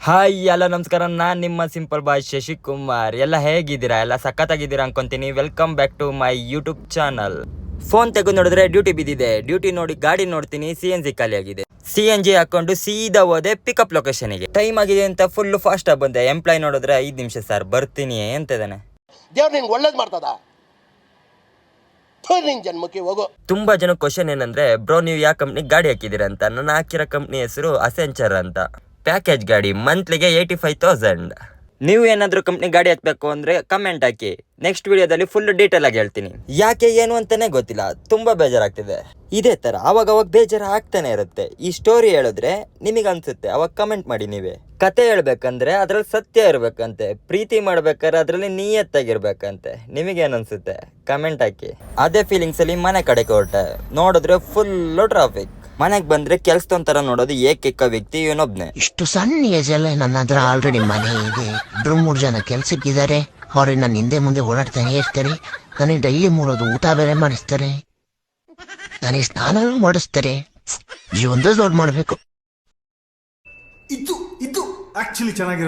Hi ಎಲ್ಲ ನಮಸ್ಕಾರ, ನಾನು ನಿಮ್ಮ ಸಿಂಪಲ್ ಬಾಯ್ ಶಶಿಕುಮಾರ್. ಎಲ್ಲ ಹೇಗಿದ್ದೀರಾ? ಎಲ್ಲ ಸಖತ್ತಾಗಿದ್ದೀರಾ ಅನ್ಕೊಂತೀನಿ. Welcome back to my YouTube channel. Phone ತೆಗೆದು ನೋಡಿದ್ರೆ ಡ್ಯೂಟಿ ಬಿದ್ದಿದೆ. ಡ್ಯೂಟಿ ನೋಡಿ ಗಾಡಿ ನೋಡ್ತೀನಿ, CNG ಖಾಲಿಯಾಗಿದೆ. CNG ಹಾಕೊಂಡು ಸೀದಾ ಹೋದೆ ಪಿಕಪ್ ಲೊಕೇಶನ್ಗೆ. ಟೈಮ್ ಆಗಿದೆ ಅಂತ ಫುಲ್ ಫಾಸ್ಟ್ ಆಗಿ ಬಂದೆ. ಎಂಪ್ಲಾಯ್ ನೋಡಿದ್ರೆ 5 ನಿಮಿಷ ಸರ್ ಬರ್ತೀನಿ ಅಂತ ಇದ್ದಾನೆ. ದೇವ್ರು ನಿಂಗೆ ಒಳ್ಳೇದು ಮಾಡ್ತದ, ಜನ್ಮಕ್ಕೆ ಹೋಗೋ. ತುಂಬಾ ಜನ ಕ್ವಶನ್ ಏನಂದ್ರೆ, ಬ್ರೋ ನೀವು ಯಾವ ಕಂಪ್ನಿ ಗಾಡಿ ಹಾಕಿದ್ದೀರಾ ಅಂತ. ನಾನು ಹಾಕಿರೋ ಕಂಪ್ನಿ ಹೆಸರು ಅಸೆಂಚರ್ ಅಂತ. ಪ್ಯಾಕೇಜ್ ಗಾಡಿ, ಮಂತ್ಲಿಗೆ 85,000. ನೀವು ಏನಾದರೂ ಕಂಪ್ನಿ ಗಾಡಿ ಹಾಕ್ಬೇಕು ಅಂದ್ರೆ ಕಮೆಂಟ್ ಹಾಕಿ. ನೆಕ್ಸ್ಟ್ ವಿಡಿಯೋದಲ್ಲಿ ಫುಲ್ ಡೀಟೇಲ್ ಆಗಿ ಹೇಳ್ತೀನಿ. ಯಾಕೆ ಏನು ಅಂತಾನೆ ಗೊತ್ತಿಲ್ಲ, ತುಂಬಾ ಬೇಜಾರಾಗ್ತಿದೆ. ಇದೇ ತರ ಅವಾಗ ಬೇಜಾರು ಆಗ್ತಾನೆ ಇರುತ್ತೆ. ಈ ಸ್ಟೋರಿ ಹೇಳಿದ್ರೆ ನಿಮಗೆ ಅನ್ಸುತ್ತೆ, ಅವಾಗ ಕಮೆಂಟ್ ಮಾಡಿ ನೀವೇ. ಕತೆ ಹೇಳ್ಬೇಕಂದ್ರೆ ಅದ್ರಲ್ಲಿ ಸತ್ಯ ಇರ್ಬೇಕಂತೆ. ಪ್ರೀತಿ ಮಾಡ್ಬೇಕಾದ್ರೆ ಅದ್ರಲ್ಲಿ ನಿಯತ್ತಾಗಿರ್ಬೇಕಂತೆ. ನಿಮಗೇನು ಅನ್ಸುತ್ತೆ ಕಮೆಂಟ್ ಹಾಕಿ. ಅದೇ ಫೀಲಿಂಗ್ಸ್ ಅಲ್ಲಿ ಮನೆ ಕಡೆಗೆ ಹೊರಟೆ. ನೋಡಿದ್ರೆ ಫುಲ್ ಟ್ರಾಫಿಕ್. ಮನೆಗೆ ಬಂದ್ರೆ ಕೆಲ್ಸದೊಂಥರ ನೋಡೋದು ಏಕೈಕ ವ್ಯಕ್ತಿ ಇವನೊಬ್ನೆ. ಇಷ್ಟು ಸಣ್ಣ ಏಜ್ ಅಲ್ಲೇ ನನ್ನ ಹತ್ರ ಆಲ್ರೆಡಿ ಮನೆ ಇದೆ, 2-3 ಜನ ಕೆಲ್ಸಕ್ಕಿದ್ದಾರೆ. ಅವ್ರಿಗೆ ನಾನು ಹಿಂದೆ ಮುಂದೆ ಓಡಾಡ್ತಾನೆ ಇರ್ತಾರೆ. ನನಗೆ ಡೈಲಿ 3 ಊಟ ಬೇರೆ ಮಾಡಿಸ್ತಾರೆ, ನನಗೆ ಸ್ನಾನ ಮಾಡಿಸ್ತಾರೆ. ಜೀವನದ ದೊಡ್ಡ ಮಾಡ್ಬೇಕು. ಇದು ಆಕ್ಚುಲಿ ಚೆನ್ನಾಗಿರೋದು.